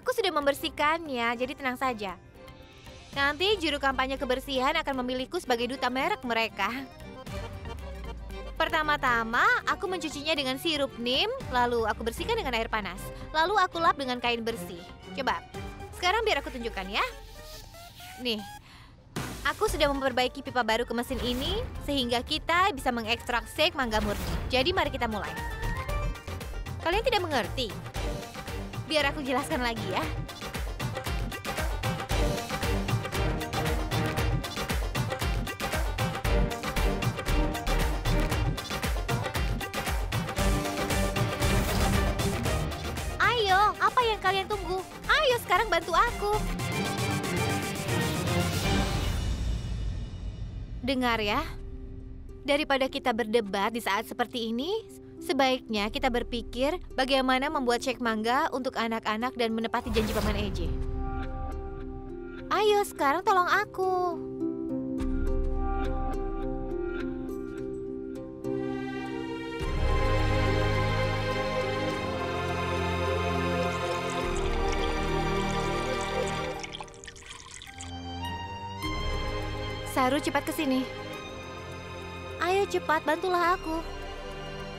Aku sudah membersihkannya, jadi tenang saja. Nanti juru kampanye kebersihan akan memilihku sebagai duta merek mereka. Pertama-tama, aku mencucinya dengan sirup neem, lalu aku bersihkan dengan air panas. Lalu aku lap dengan kain bersih. Coba, sekarang biar aku tunjukkan ya. Nih, aku sudah memperbaiki pipa baru ke mesin ini, sehingga kita bisa mengekstrak shake mangga murni. Jadi mari kita mulai. Kalian tidak mengerti? Biar aku jelaskan lagi ya. Ayo, apa yang kalian tunggu? Ayo sekarang bantu aku. Dengar ya, daripada kita berdebat di saat seperti ini, sebaiknya kita berpikir bagaimana membuat shake mangga untuk anak-anak dan menepati janji Paman EJ. Ayo sekarang tolong aku. Saru, cepat ke sini. Ayo cepat, bantulah aku.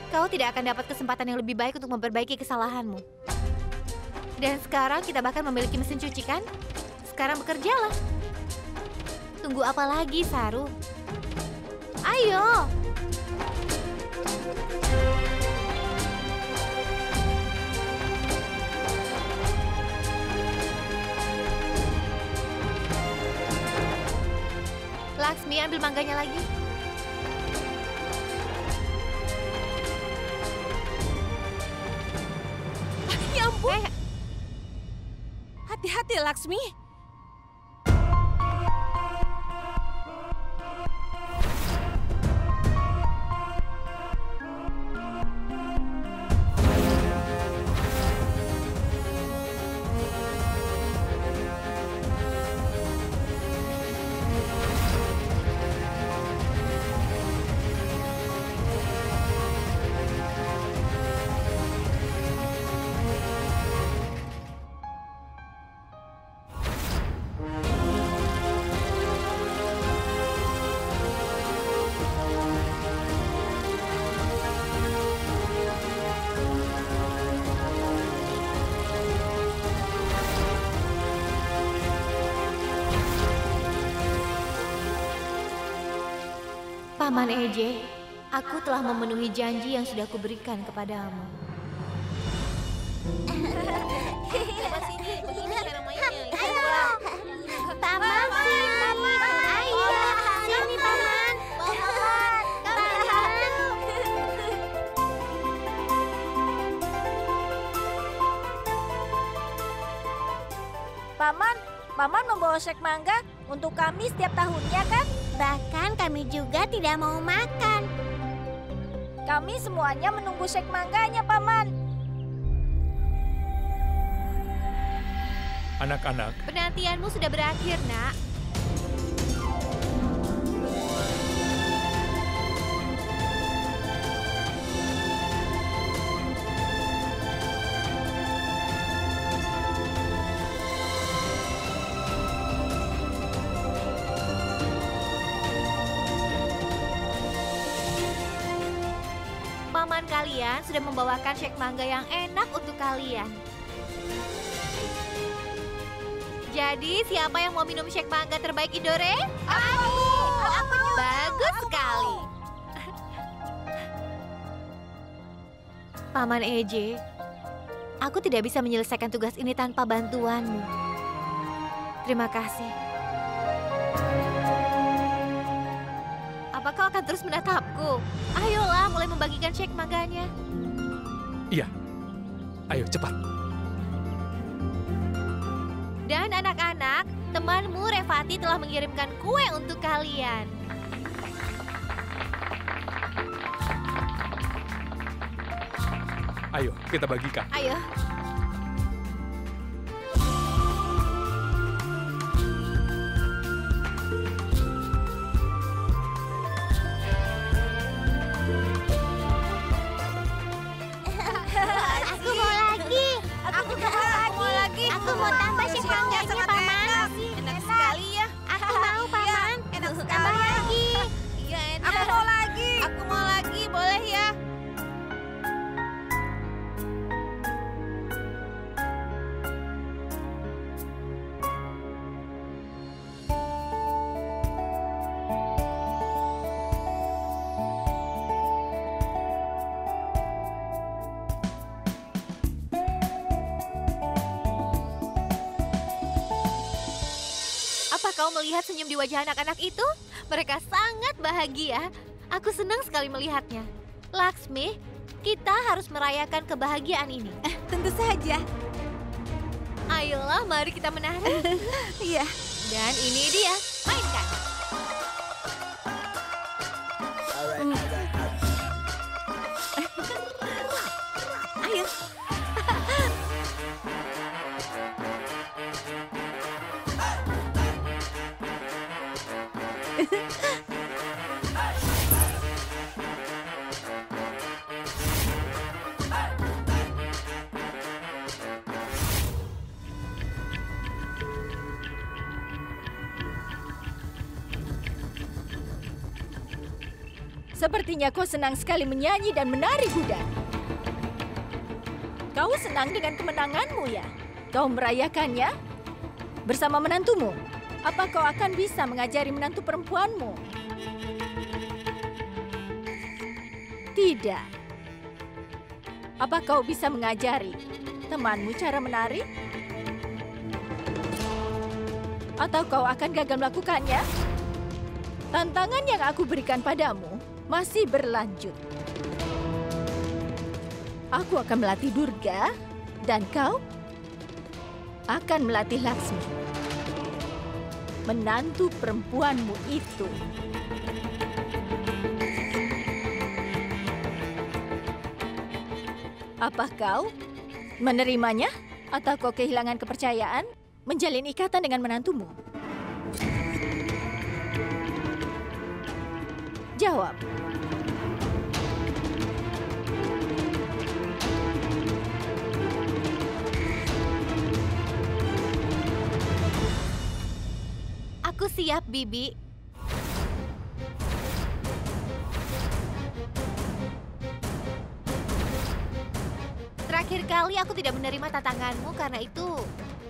Kau tidak akan dapat kesempatan yang lebih baik untuk memperbaiki kesalahanmu. Dan sekarang kita bahkan memiliki mesin cuci, kan? Sekarang bekerjalah. Tunggu apa lagi, Saru? Ayo! Laksmi, ambil mangganya lagi. Ya ampun. Hati-hati, Laksmi. Paman EJ, aku telah memenuhi janji yang sudah kuberikan kepadamu. Paman, sini. Ayo, sini Paman. Paman membawa shake mangga untuk kami setiap tahunnya, kan? Bahkan kami juga tidak mau makan. Kami semuanya menunggu shake mangganya, Paman. Anak-anak, Penantianmu sudah berakhir, Nak. Paman kalian sudah membawakan shake mangga yang enak untuk kalian. Jadi, siapa yang mau minum shake mangga terbaik Indore? Aku Bagus sekali. Paman EJ, aku tidak bisa menyelesaikan tugas ini tanpa bantuanmu. Terima kasih. Apa kau akan terus menatapku? Ayolah, mulai membagikan shake mangganya. iya. Ayo cepat. Dan anak-anak, temanmu Revati telah mengirimkan kue untuk kalian. Ayo, kita bagikan. Ayo. Aku mau lagi. juga mau lagi. Aku mau tambah sih manganya, Paman. Enak sekali ya. Aku mau, Paman. Enak Tambah sekali. lagi. Iya, enak. Aku mau lagi. Aku mau lagi, boleh ya? Apa kau melihat senyum di wajah anak-anak itu? Mereka sangat bahagia. Aku senang sekali melihatnya. Laksmi, kita harus merayakan kebahagiaan ini. Tentu saja. Ayolah, mari kita menari. Iya. Dan ini dia, mainkan. Ayo. Sepertinya kau senang sekali menyanyi dan menari kuda. Kau senang dengan kemenanganmu ya? Kau merayakannya bersama menantumu. Apa kau akan bisa mengajari menantu perempuanmu? Tidak. Apa kau bisa mengajari temanmu cara menari? Atau kau akan gagal melakukannya? Tantangan yang aku berikan padamu masih berlanjut. Aku akan melatih Durga dan kau akan melatih Laksmi, menantu perempuanmu itu. Apa kau menerimanya atau kau kehilangan kepercayaan menjalin ikatan dengan menantumu? Jawab. Aku siap, Bibi. Terakhir kali aku tidak menerima tantanganmu karena itu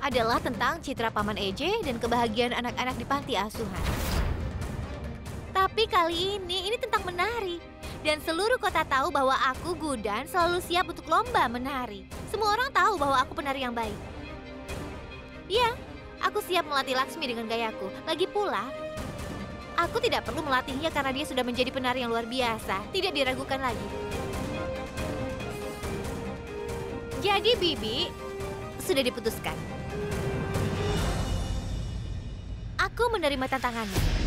adalah tentang citra Paman Eje dan kebahagiaan anak-anak di panti asuhan. Tapi kali ini tentang menari. Dan seluruh kota tahu bahwa aku, Gudan, selalu siap untuk lomba menari. Semua orang tahu bahwa aku penari yang baik. Ya, aku siap melatih Laksmi dengan gayaku. Lagi pula, aku tidak perlu melatihnya karena dia sudah menjadi penari yang luar biasa. Tidak diragukan lagi. Jadi, Bibi, sudah diputuskan. Aku menerima tantangannya.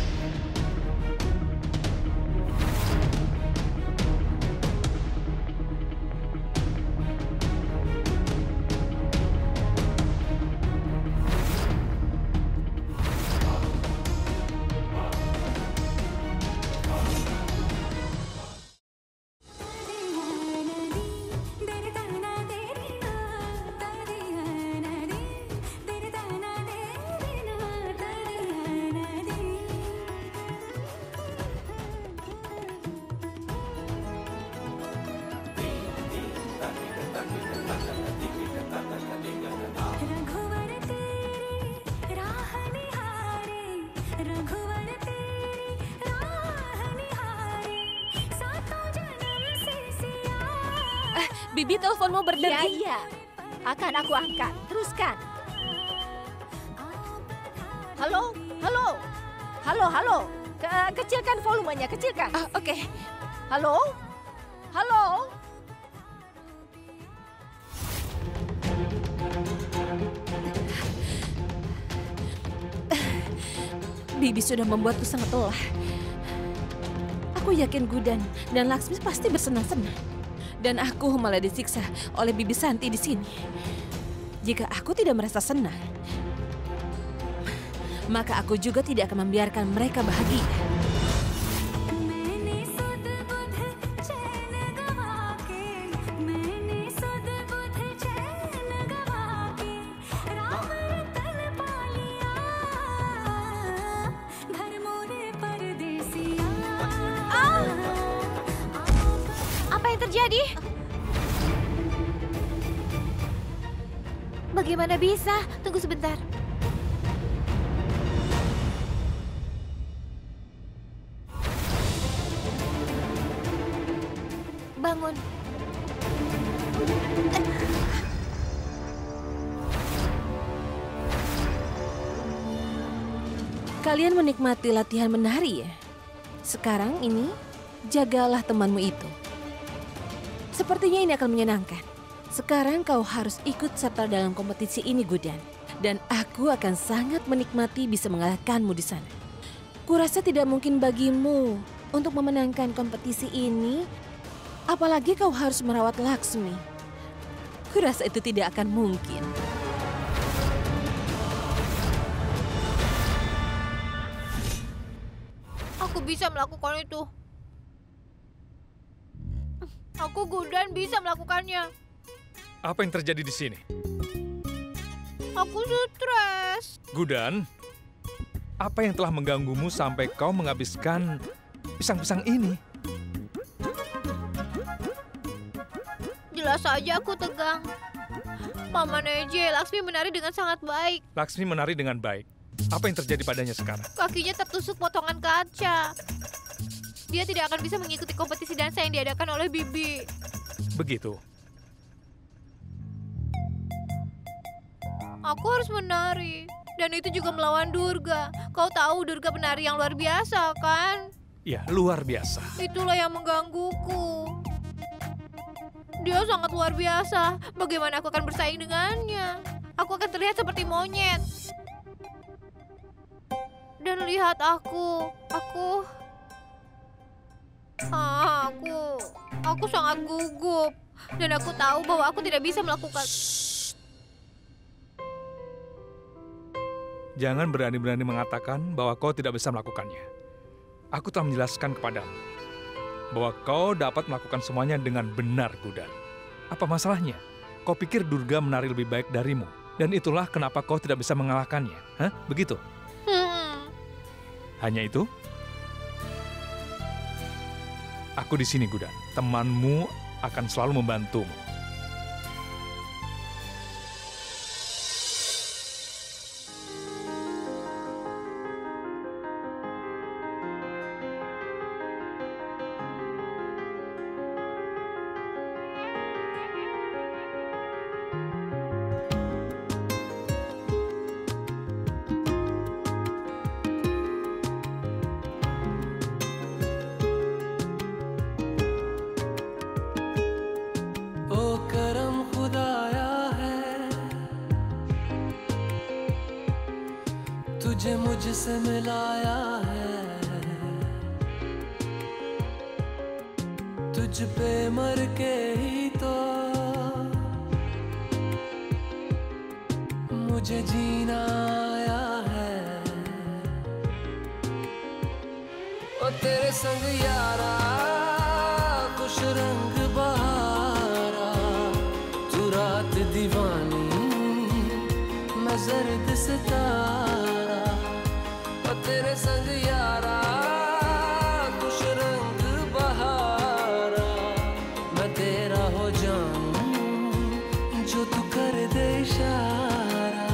Bibi, teleponmu berdering. Iya. Akan aku angkat. Teruskan. Halo, halo. Halo, halo. Kecilkan volumenya, kecilkan. Oke. Halo? Halo? Bibi sudah membuatku sangat lelah. Aku yakin Gudan dan Laksmi pasti bersenang-senang. Dan aku malah disiksa oleh Bibi Santi di sini. Jika aku tidak merasa senang, maka aku juga tidak akan membiarkan mereka bahagia. terjadi? Bagaimana bisa? Tunggu sebentar. Bangun. Kalian menikmati latihan menari ya? Sekarang ini, jagalah temanmu itu. Sepertinya ini akan menyenangkan. Sekarang kau harus ikut serta dalam kompetisi ini, Gudan. Dan aku akan sangat menikmati bisa mengalahkanmu di sana. Kurasa tidak mungkin bagimu untuk memenangkan kompetisi ini, apalagi kau harus merawat Laksmi. Kurasa itu tidak akan mungkin. Aku bisa melakukan itu. Aku Gudan bisa melakukannya. Apa yang terjadi di sini? Aku stres. Gudan, apa yang telah mengganggumu sampai kau menghabiskan pisang-pisang ini? Jelas saja aku tegang. Paman Eje, Laksmi menari dengan sangat baik. Laksmi menari dengan baik. Apa yang terjadi padanya sekarang? Kakinya tertusuk potongan kaca. Dia tidak akan bisa mengikuti kompetisi dansa yang diadakan oleh Bibi. Begitu. Aku harus menari. Dan itu juga melawan Durga. Kau tahu Durga penari yang luar biasa, kan? Ya, luar biasa. Itulah yang menggangguku. Dia sangat luar biasa. Bagaimana aku akan bersaing dengannya? Aku akan terlihat seperti monyet. Dan lihat aku sangat gugup. Dan aku tahu bahwa aku tidak bisa melakukan... Jangan berani-berani mengatakan bahwa kau tidak bisa melakukannya. Aku telah menjelaskan kepadamu bahwa kau dapat melakukan semuanya dengan benar, Gudan. Apa masalahnya? Kau pikir Durga menari lebih baik darimu, dan itulah kenapa kau tidak bisa mengalahkannya. Hah? Begitu? Hanya itu? Aku di sini, Gudan. Temanmu akan selalu membantumu. तुझे मुझसे मिलाया है, तुझ पे मर के ही तो मुझे जीना आया है। ओ तेरे संग यारा खुश रंग बहारा, तू रात दीवानी मैं जर्द सितारा। ओ तेरे संग यारा खुश रंग बहारा, मैं तेरा हो जाऊं जो तू कर दे इशारा।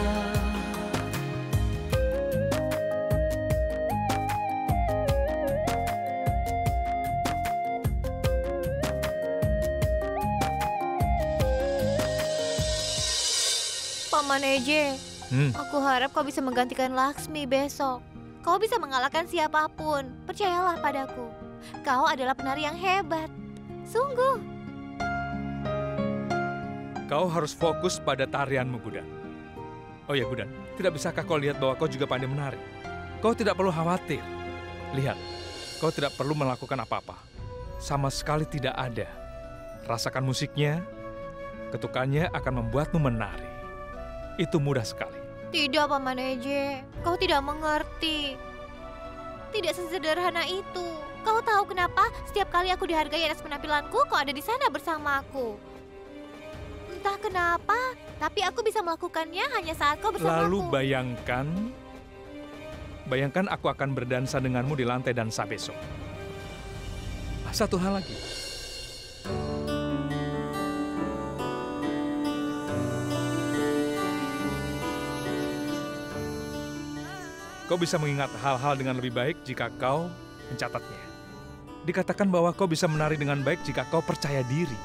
Paman Eje, aku harap kau bisa menggantikan Laksmi besok. Kau bisa mengalahkan siapapun, percayalah padaku. Kau adalah penari yang hebat, sungguh. Kau harus fokus pada tarianmu, Gudan. Oh ya, Gudan, tidak bisakah kau lihat bahwa kau juga pandai menari? Kau tidak perlu khawatir. Lihat, kau tidak perlu melakukan apa-apa. Sama sekali tidak ada. Rasakan musiknya, ketukannya akan membuatmu menari. Itu mudah sekali. Tidak, Paman Eje. Kau tidak mengerti. Tidak sesederhana itu. Kau tahu kenapa setiap kali aku dihargai atas penampilanku, kau ada di sana bersamaku. Entah kenapa, tapi aku bisa melakukannya hanya saat kau bersamaku. Lalu bayangkan aku akan berdansa denganmu di lantai dansa besok. Satu hal lagi. kau bisa mengingat hal-hal dengan lebih baik jika kau mencatatnya. Dikatakan bahwa kau bisa menari dengan baik jika kau percaya diri.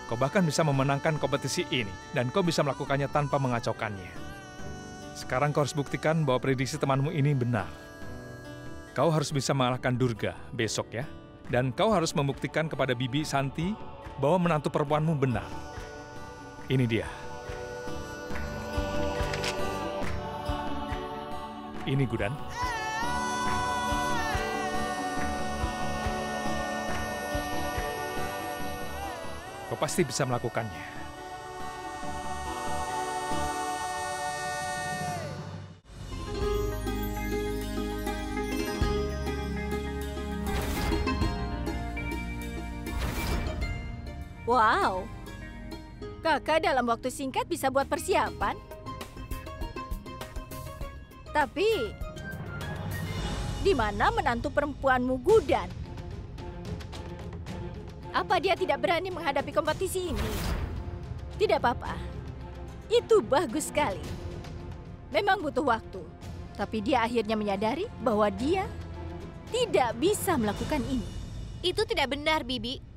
Kau bahkan bisa memenangkan kompetisi ini, dan kau bisa melakukannya tanpa mengacaukannya. Sekarang kau harus buktikan bahwa prediksi temanmu ini benar. Kau harus bisa mengalahkan Durga besok ya. Dan kau harus membuktikan kepada Bibi Santi bahwa menantu perempuanmu benar. Ini dia. Ini Gudan. Kau pasti bisa melakukannya. Wow, kakak dalam waktu singkat bisa buat persiapan. Tapi, di mana menantu perempuanmu Gudan? Apa dia tidak berani menghadapi kompetisi ini? Tidak apa-apa, itu bagus sekali. Memang butuh waktu, tapi dia akhirnya menyadari bahwa dia tidak bisa melakukan ini. Itu tidak benar, Bibi.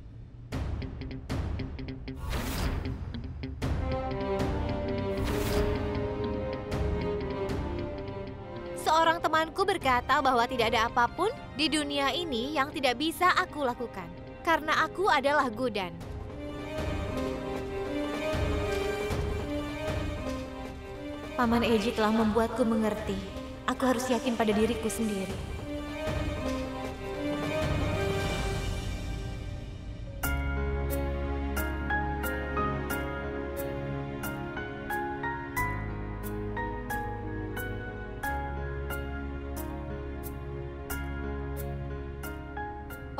Seorang temanku berkata bahwa tidak ada apapun di dunia ini yang tidak bisa aku lakukan. Karena aku adalah Gudan. Paman Eji telah membuatku mengerti. Aku harus yakin pada diriku sendiri.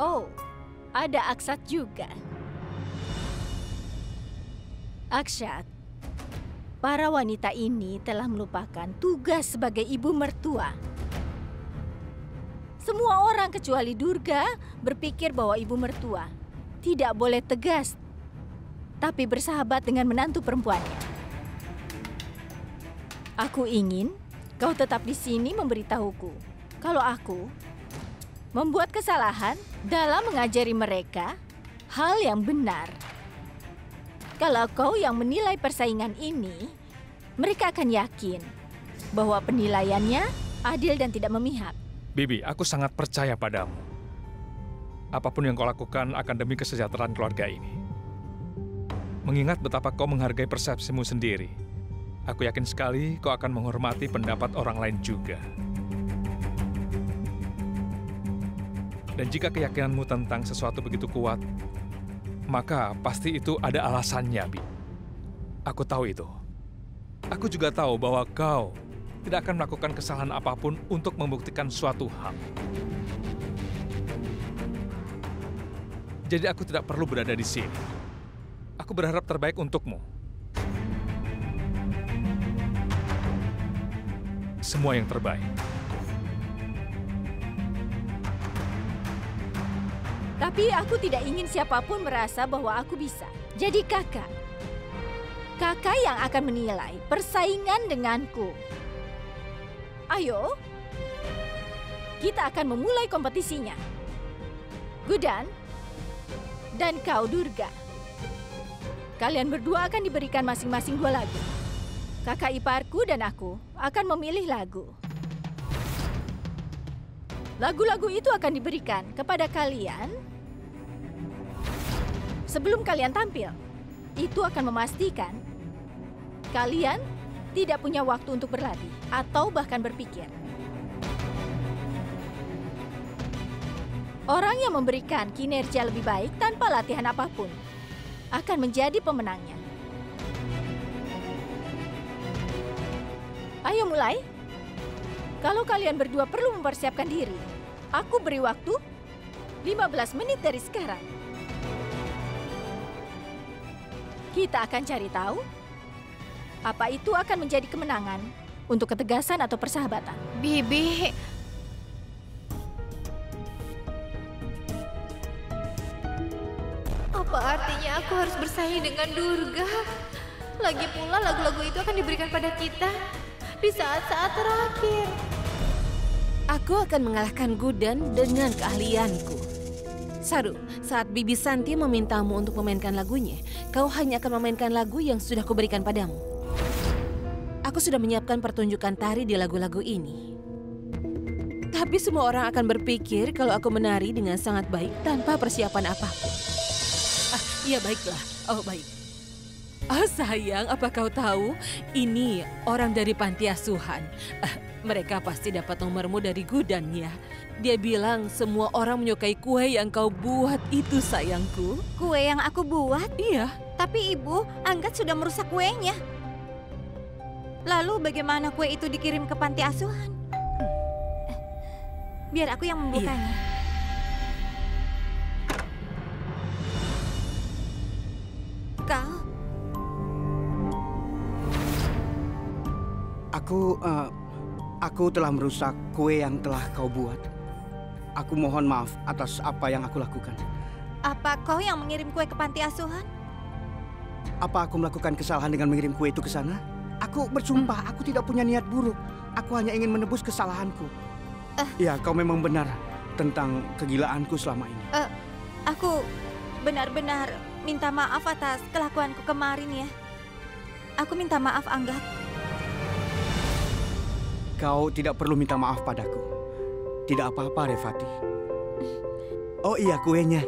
Oh, ada Akshat juga. Akshat, para wanita ini telah melupakan tugas sebagai ibu mertua. Semua orang kecuali Durga berpikir bahwa ibu mertua tidak boleh tegas, tapi bersahabat dengan menantu perempuannya. Aku ingin kau tetap di sini memberitahuku kalau aku membuat kesalahan dalam mengajari mereka hal yang benar. Kalau kau yang menilai persaingan ini, mereka akan yakin bahwa penilaiannya adil dan tidak memihak. Bibi, aku sangat percaya padamu. Apapun yang kau lakukan akan demi kesejahteraan keluarga ini. Mengingat betapa kau menghargai persepsimu sendiri, aku yakin sekali kau akan menghormati pendapat orang lain juga. Dan jika keyakinanmu tentang sesuatu begitu kuat, maka pasti itu ada alasannya, Bi. Aku tahu itu. Aku juga tahu bahwa kau tidak akan melakukan kesalahan apapun untuk membuktikan suatu hal. Jadi aku tidak perlu berada di sini. Aku berharap terbaik untukmu. Semua yang terbaik. Tapi aku tidak ingin siapapun merasa bahwa aku bisa. Jadi kakak yang akan menilai persaingan denganku. Ayo, kita akan memulai kompetisinya. Gudan dan kau Durga. Kalian berdua akan diberikan masing-masing 2 lagu. Kakak iparku dan aku akan memilih lagu. Lagu-lagu itu akan diberikan kepada kalian sebelum kalian tampil. Itu akan memastikan kalian tidak punya waktu untuk berlatih atau bahkan berpikir. Orang yang memberikan kinerja lebih baik tanpa latihan apapun akan menjadi pemenangnya. Ayo mulai. Kalau kalian berdua perlu mempersiapkan diri, aku beri waktu 15 menit dari sekarang. Kita akan cari tahu apa itu akan menjadi kemenangan untuk ketegasan atau persahabatan. Bibi, apa artinya aku harus bersaing dengan Durga? Lagi pula lagu-lagu itu akan diberikan pada kita di saat-saat terakhir. Aku akan mengalahkan Gudan dengan keahlianku. Saru, saat Bibi Santi memintamu untuk memainkan lagunya, kau hanya akan memainkan lagu yang sudah kuberikan padamu. Aku sudah menyiapkan pertunjukan tari di lagu-lagu ini. Tapi semua orang akan berpikir kalau aku menari dengan sangat baik tanpa persiapan apapun. Iya baiklah. Oh baik. Oh sayang, apa kau tahu? Ini orang dari panti asuhan. Mereka pasti dapat nomormu dari Gudan ya. Dia bilang semua orang menyukai kue yang kau buat itu sayangku. Kue yang aku buat? Iya. Tapi Ibu, Anggat sudah merusak kuenya. Lalu bagaimana kue itu dikirim ke panti asuhan? Biar aku yang membukanya. Iya. Kau? Aku telah merusak kue yang telah kau buat. Aku mohon maaf atas apa yang aku lakukan. Apa kau yang mengirim kue ke panti asuhan? Apa aku melakukan kesalahan dengan mengirim kue itu ke sana? Aku bersumpah, aku tidak punya niat buruk. Aku hanya ingin menebus kesalahanku. Ya, kau memang benar tentang kegilaanku selama ini. Aku benar-benar minta maaf atas kelakuanku kemarin ya. Aku minta maaf, Anggat. Kau tidak perlu minta maaf padaku. Tidak apa-apa, Revati. Oh iya, kuenya.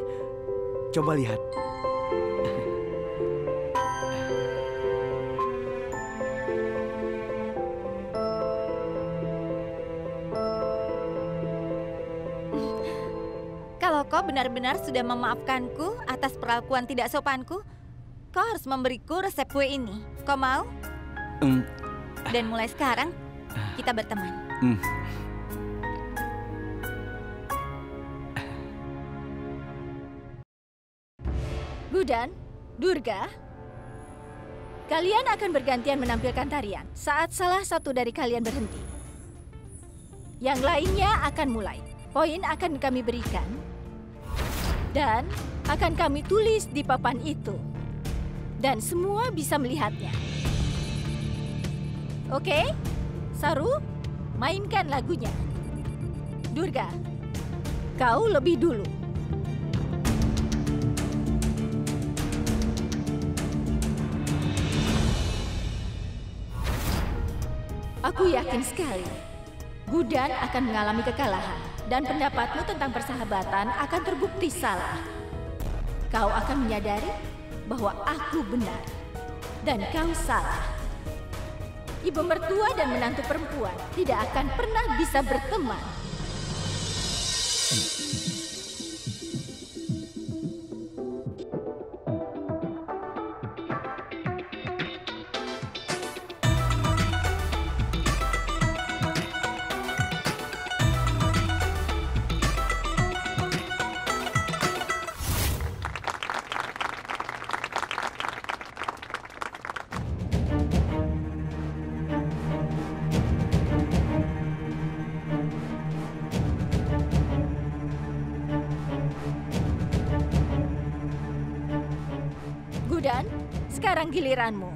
Coba lihat. Kalau kau benar-benar sudah memaafkanku atas perlakuan tidak sopanku, kau harus memberiku resep kue ini. Kau mau? Dan mulai sekarang, kita berteman. Gudan, Durga, kalian akan bergantian menampilkan tarian saat salah satu dari kalian berhenti. Yang lainnya akan mulai. Poin akan kami berikan dan akan kami tulis di papan itu. Dan semua bisa melihatnya. Oke? Saru, mainkan lagunya. Durga, kau lebih dulu. Aku yakin sekali, Gudan akan mengalami kekalahan dan pendapatmu tentang persahabatan akan terbukti salah. Kau akan menyadari bahwa aku benar dan kau salah. Ibu mertua dan menantu perempuan tidak akan pernah bisa berteman. Gudan, sekarang giliranmu.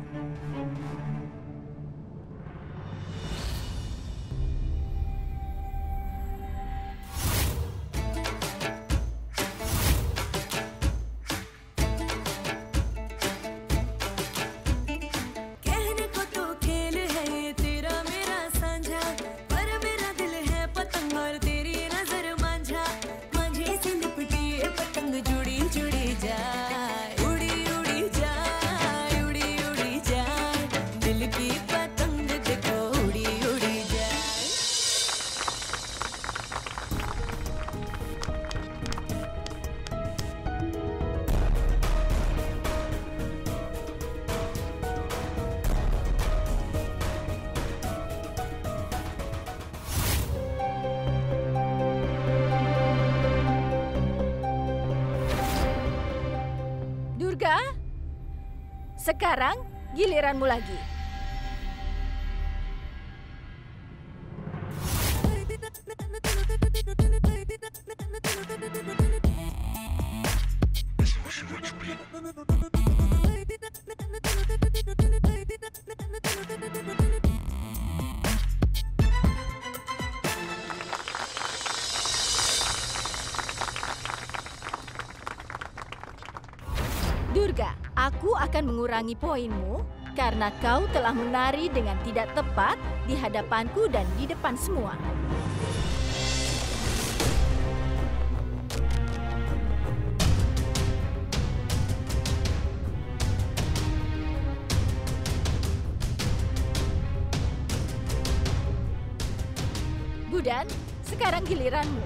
Durga, sekarang giliranmu lagi. Aku akan mengurangi poinmu karena kau telah menari dengan tidak tepat di hadapanku dan di depan semua. Gudan, sekarang giliranmu.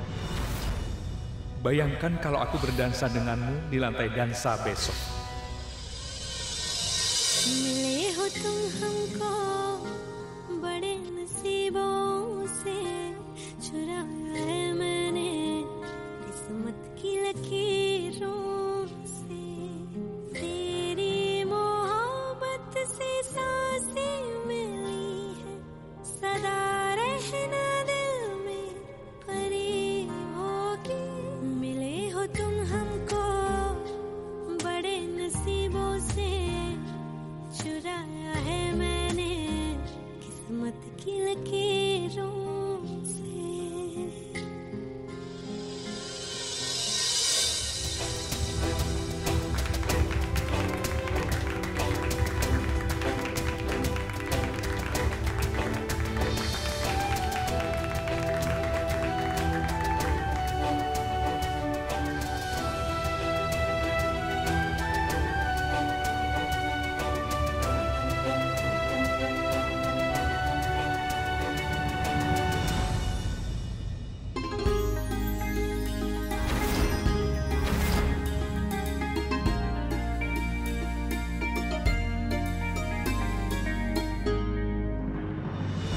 Bayangkan kalau aku berdansa denganmu di lantai dansa besok. मिले हो तुम हमको बड़े नसीबों से चुराया है मैंने किस्मत की लकीरों से तेरी मोहब्बत से सांसें मिली है सदा रहना दिल में परी होगी मिले हो तुम हमको बड़े नसीबों से चुराया है मैंने किस्मत की लकीरों से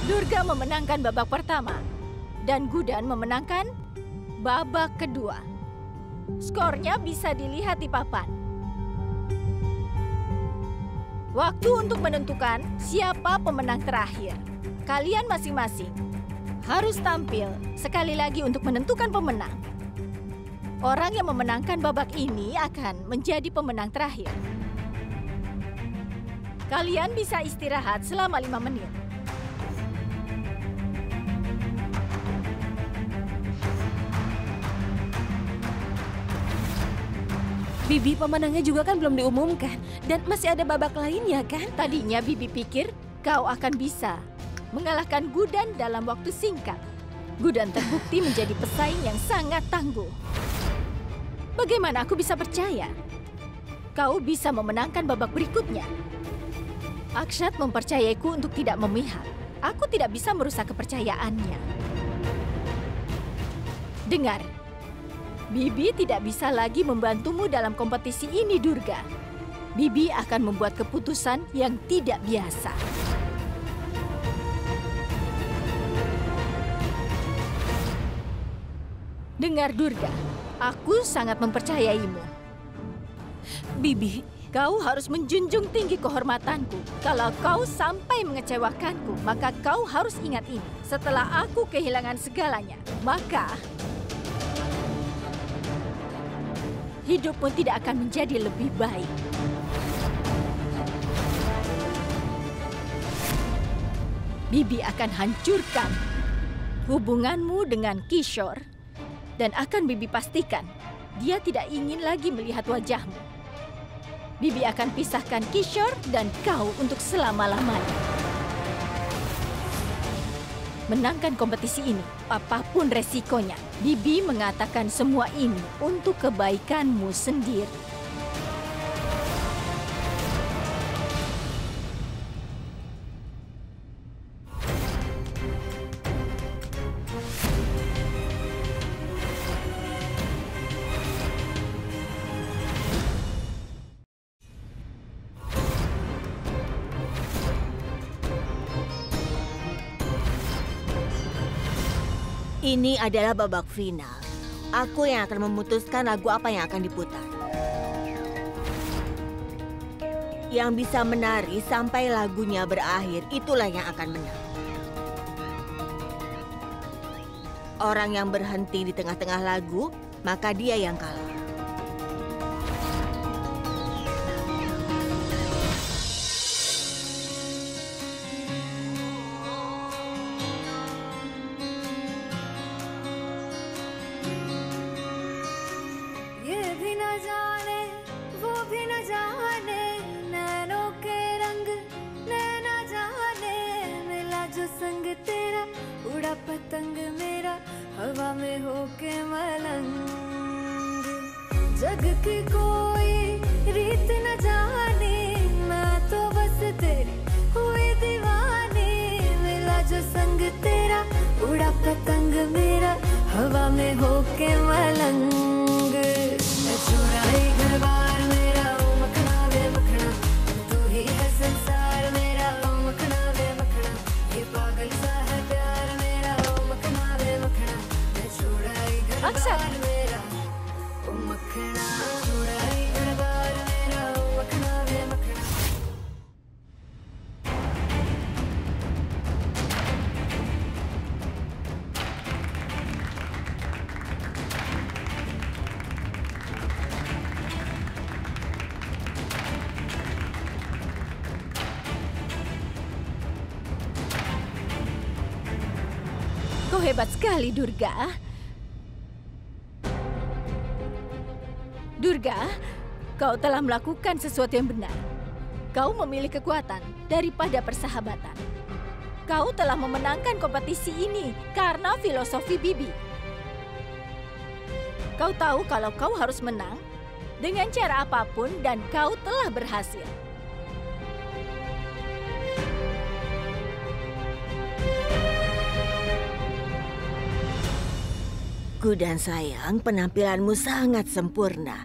Durga memenangkan babak pertama dan Gudan memenangkan babak kedua. Skornya bisa dilihat di papan. Waktu untuk menentukan siapa pemenang terakhir. Kalian masing-masing harus tampil sekali lagi untuk menentukan pemenang. Orang yang memenangkan babak ini akan menjadi pemenang terakhir. Kalian bisa istirahat selama 5 menit. Bibi, pemenangnya juga kan belum diumumkan. Dan masih ada babak lainnya kan? Tadinya Bibi pikir kau akan bisa mengalahkan Gudan dalam waktu singkat. Gudan terbukti menjadi pesaing yang sangat tangguh. Bagaimana aku bisa percaya kau bisa memenangkan babak berikutnya? Akshat mempercayaiku untuk tidak memihak. Aku tidak bisa merusak kepercayaannya. Dengar, Bibi tidak bisa lagi membantumu dalam kompetisi ini, Durga. Bibi akan membuat keputusan yang tidak biasa. Dengar, Durga, aku sangat mempercayaimu. Bibi, kau harus menjunjung tinggi kehormatanku. Kalau kau sampai mengecewakanku, maka kau harus ingat ini. Setelah aku kehilangan segalanya, maka hidupmu tidak akan menjadi lebih baik. Bibi akan hancurkan hubunganmu dengan Kishore dan akan Bibi pastikan dia tidak ingin lagi melihat wajahmu. Bibi akan pisahkan Kishore dan kau untuk selama-lamanya. Menangkan kompetisi ini, apapun resikonya. Bibi mengatakan semua ini untuk kebaikanmu sendiri. Ini adalah babak final. Aku yang akan memutuskan lagu apa yang akan diputar. Yang bisa menari sampai lagunya berakhir, itulah yang akan menang. Orang yang berhenti di tengah-tengah lagu, maka dia yang kalah. ये भी न जाने वो भी न जाने संग तेरा उड़ा पतंग मेरा हवा में होके मलंग जग की कोई रीत न जाने मैं तो बस तेरी हुई दीवानी मिला जो संग तेरा उड़ा पतंग मेरा हवा में होके मलंग मैं चुराई घर बार मेरा ओ मखना वे मखना तू ही है संसार मेरा ओ मखना वे मखना ये पागल सा है प्यार मेरा ओ मखना वे मखना मैं चुराई घर बार मेरा ओ मखना चुराई घर बार मेरा ओ मखना वे मखना Kau hebat sekali, Durga. Durga, kau telah melakukan sesuatu yang benar. Kau memilih kekuatan daripada persahabatan. Kau telah memenangkan kompetisi ini karena filosofi Bibi. Kau tahu kalau kau harus menang dengan cara apapun dan kau telah berhasil. Gudan sayang, penampilanmu sangat sempurna.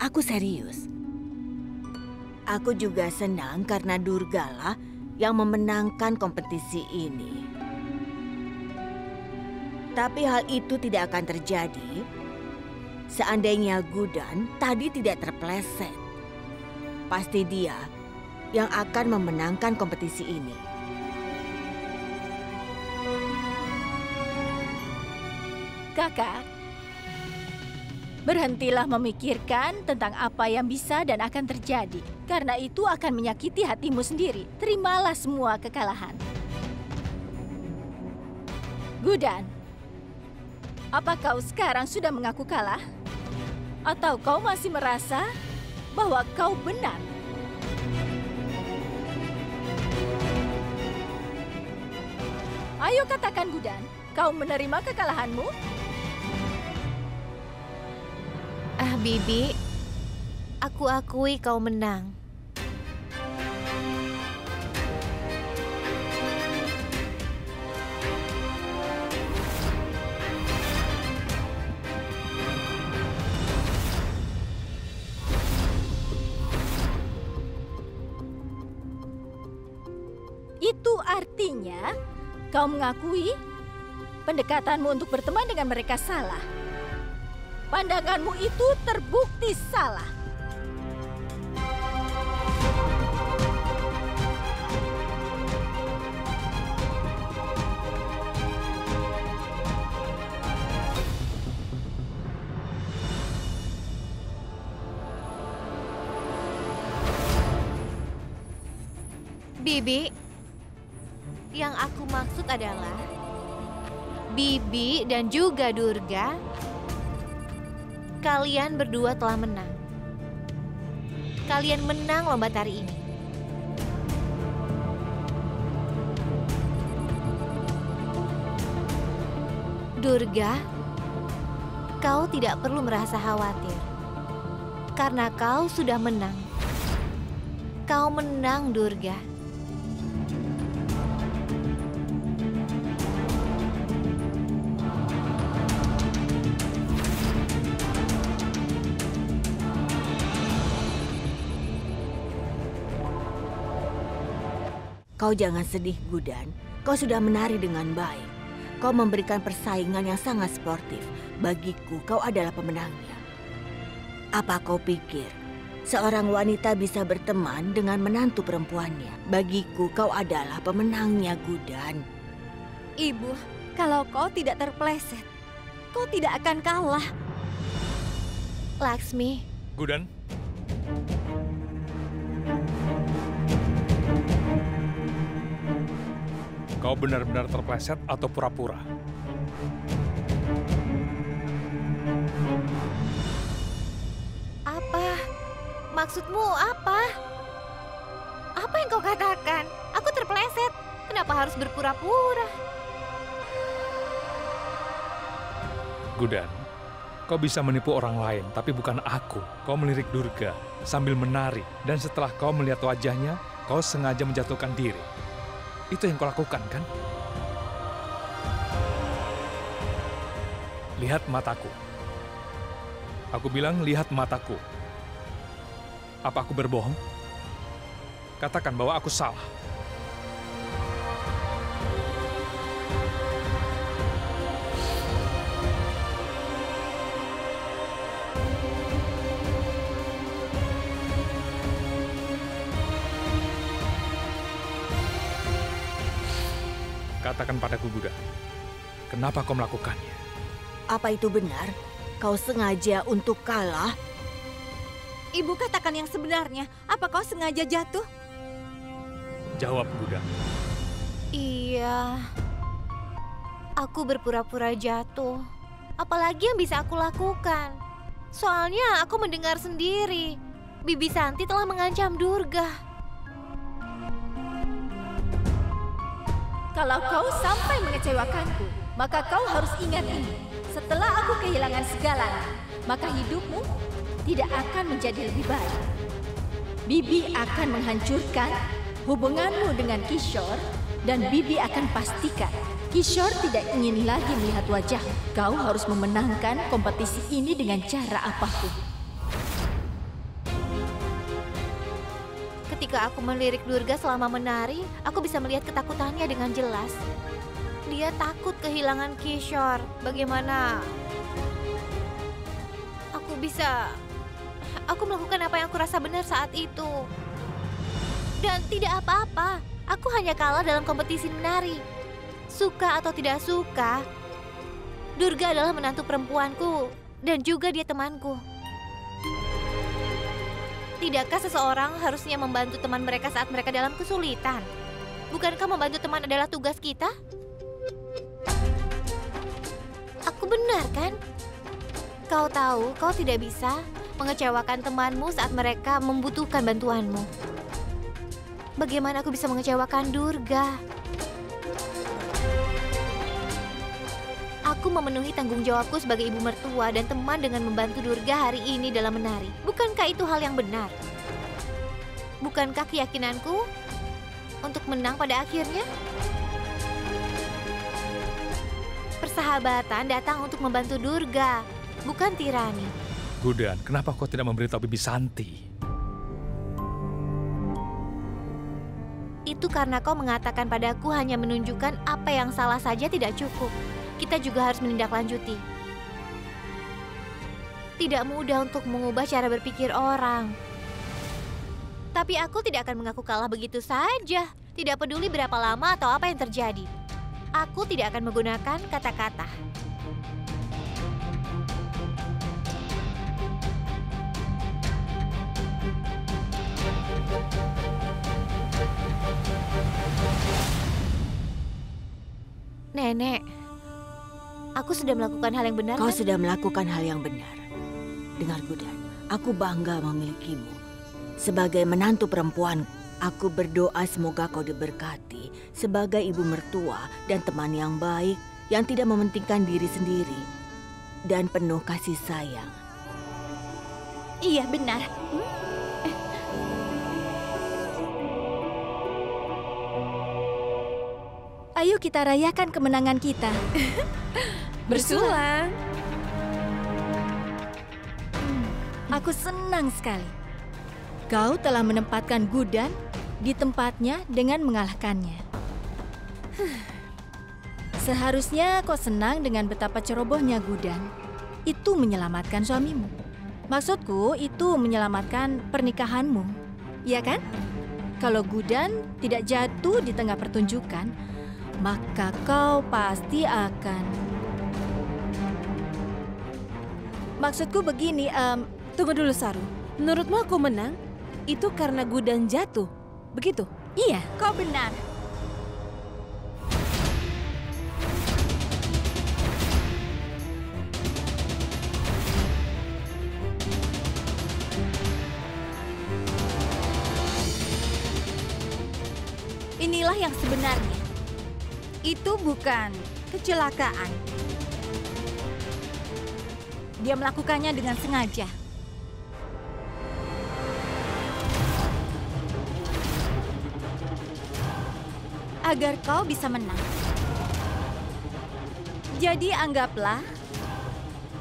Aku serius. Aku juga senang karena Durga lah yang memenangkan kompetisi ini. Tapi hal itu tidak akan terjadi seandainya Gudan tadi tidak terpleset. Pasti dia yang akan memenangkan kompetisi ini. Kakak, berhentilah memikirkan tentang apa yang bisa dan akan terjadi. Karena itu akan menyakiti hatimu sendiri. Terimalah semua kekalahan. Gudan, apa kau sekarang sudah mengaku kalah? Atau kau masih merasa bahwa kau benar? Ayo katakan, Gudan, kau menerima kekalahanmu? Bibi, aku akui kau menang. Itu artinya kau mengakui pendekatanmu untuk berteman dengan mereka salah. Pandanganmu itu terbukti salah. Bibi, yang aku maksud adalah Bibi dan juga Durga, kalian berdua telah menang. Kalian menang lomba tari ini. Durga, kau tidak perlu merasa khawatir. Karena kau sudah menang. Kau menang, Durga. Kau jangan sedih, Gudan. Kau sudah menari dengan baik. Kau memberikan persaingan yang sangat sportif. Bagiku, kau adalah pemenangnya. Apa kau pikir seorang wanita bisa berteman dengan menantu perempuannya? Bagiku, kau adalah pemenangnya, Gudan. Ibu, kalau kau tidak terpleset, kau tidak akan kalah. Laksmi. Gudan. Kau benar-benar terpleset atau pura-pura? Apa? Maksudmu apa? Apa yang kau katakan? Aku terpleset. Kenapa harus berpura-pura? Gudan, kau bisa menipu orang lain, tapi bukan aku. Kau melirik Durga sambil menari, dan setelah kau melihat wajahnya, kau sengaja menjatuhkan diri. Itu yang kau lakukan, kan? Lihat mataku. Aku bilang, lihat mataku. Apa aku berbohong? Katakan bahwa aku salah. Katakan padaku, Gudan, kenapa kau melakukannya? Apa itu benar? Kau sengaja untuk kalah? Ibu katakan yang sebenarnya. Apa kau sengaja jatuh? Jawab, Gudan. Iya. Aku berpura-pura jatuh. Apalagi yang bisa aku lakukan? Soalnya aku mendengar sendiri. Bibi Santi telah mengancam Durga. Kalau kau sampai mengecewakanku, maka kau harus ingat ini. Setelah aku kehilangan segalanya, maka hidupmu tidak akan menjadi lebih baik. Bibi akan menghancurkan hubunganmu dengan Kishore dan Bibi akan pastikan Kishore tidak ingin lagi melihat wajah. Kau harus memenangkan kompetisi ini dengan cara apapun. Ketika aku melirik Durga selama menari, aku bisa melihat ketakutannya dengan jelas. Dia takut kehilangan Kishore. Bagaimana aku melakukan apa yang aku rasa benar saat itu. Dan tidak apa-apa, aku hanya kalah dalam kompetisi menari. Suka atau tidak suka, Durga adalah menantu perempuanku dan juga dia temanku. Tidakkah seseorang harusnya membantu teman mereka saat mereka dalam kesulitan? Bukankah membantu teman adalah tugas kita? Aku benar, kan? Kau tahu, kau tidak bisa mengecewakan temanmu saat mereka membutuhkan bantuanmu. Bagaimana aku bisa mengecewakan Durga? Aku memenuhi tanggung jawabku sebagai ibu mertua dan teman dengan membantu Durga hari ini dalam menari. Bukankah itu hal yang benar? Bukankah keyakinanku untuk menang pada akhirnya? Persahabatan datang untuk membantu Durga, bukan tirani. Gudan, kenapa kau tidak memberitahu Bibi Santi? Itu karena kau mengatakan padaku hanya menunjukkan apa yang salah saja tidak cukup. Kita juga harus menindaklanjuti. Tidak mudah untuk mengubah cara berpikir orang. Tapi aku tidak akan mengaku kalah begitu saja. Tidak peduli berapa lama atau apa yang terjadi. Aku tidak akan menggunakan kata-kata. Nenek, aku sudah melakukan hal yang benar. Kau kan? sudah melakukan hal yang benar. Dengar, Gudan, aku bangga memilikimu. Sebagai menantu perempuan, aku berdoa semoga kau diberkati sebagai ibu mertua dan teman yang baik yang tidak mementingkan diri sendiri dan penuh kasih sayang. Iya, benar. Ayo kita rayakan kemenangan kita. Bersulang. Aku senang sekali. Kau telah menempatkan Gudan di tempatnya dengan mengalahkannya. Seharusnya kau senang dengan betapa cerobohnya Gudan. Itu menyelamatkan suamimu. Maksudku, itu menyelamatkan pernikahanmu. Iya kan? Kalau Gudan tidak jatuh di tengah pertunjukan, maka kau pasti akan... Maksudku begini, Tunggu dulu, Saru. Menurutmu aku menang? Itu karena Gudan jatuh, begitu? iya. Kau benar. Inilah yang sebenarnya. Itu bukan kecelakaan. Dia melakukannya dengan sengaja. Agar kau bisa menang. Jadi anggaplah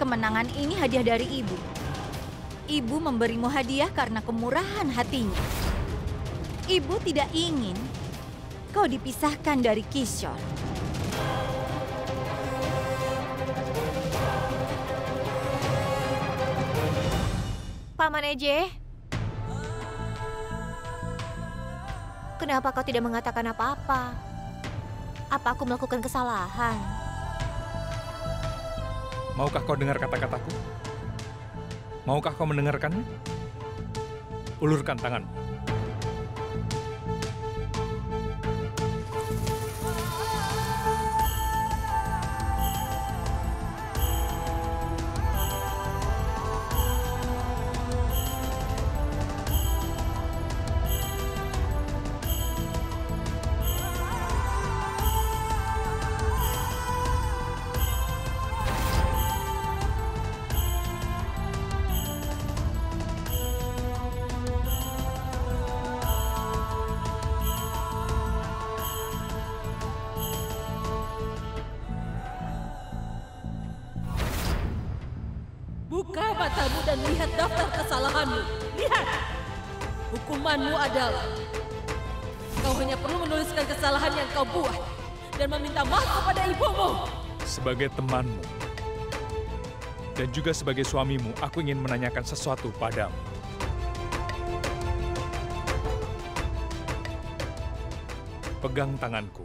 kemenangan ini hadiah dari ibu. Ibu memberimu hadiah karena kemurahan hatinya. Ibu tidak ingin kau dipisahkan dari Kishore. Paman Eje, kenapa kau tidak mengatakan apa-apa? Apa aku melakukan kesalahan? Maukah kau dengar kata-kataku? Maukah kau mendengarkannya? Ulurkan tanganmu. Buka matamu dan lihat daftar kesalahanmu. Lihat! Hukumanmu adalah kau hanya perlu menuliskan kesalahan yang kau buat dan meminta maaf kepada ibumu. Sebagai temanmu dan juga sebagai suamimu, aku ingin menanyakan sesuatu padamu. Pegang tanganku.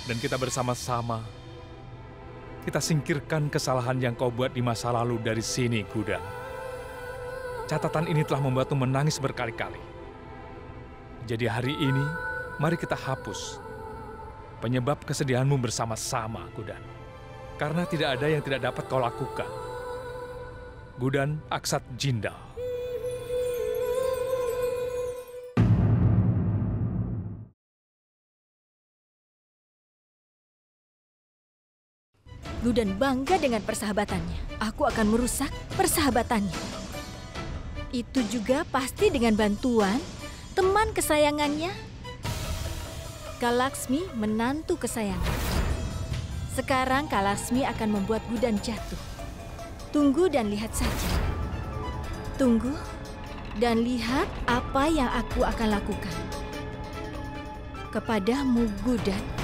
Dan kita bersama-sama, kita singkirkan kesalahan yang kau buat di masa lalu dari sini, Gudan. Catatan ini telah membuatmu menangis berkali-kali. Jadi hari ini, mari kita hapus penyebab kesedihanmu bersama-sama, Gudan. Karena tidak ada yang tidak dapat kau lakukan. Gudan Aksat Jindal. Gudan bangga dengan persahabatannya. Aku akan merusak persahabatannya. Itu juga pasti dengan bantuan teman kesayangannya, Kak Laksmi, menantu kesayangan. Sekarang Kak Laksmi akan membuat Gudan jatuh. Tunggu dan lihat saja. Tunggu dan lihat apa yang aku akan lakukan. Kepadamu, Gudan.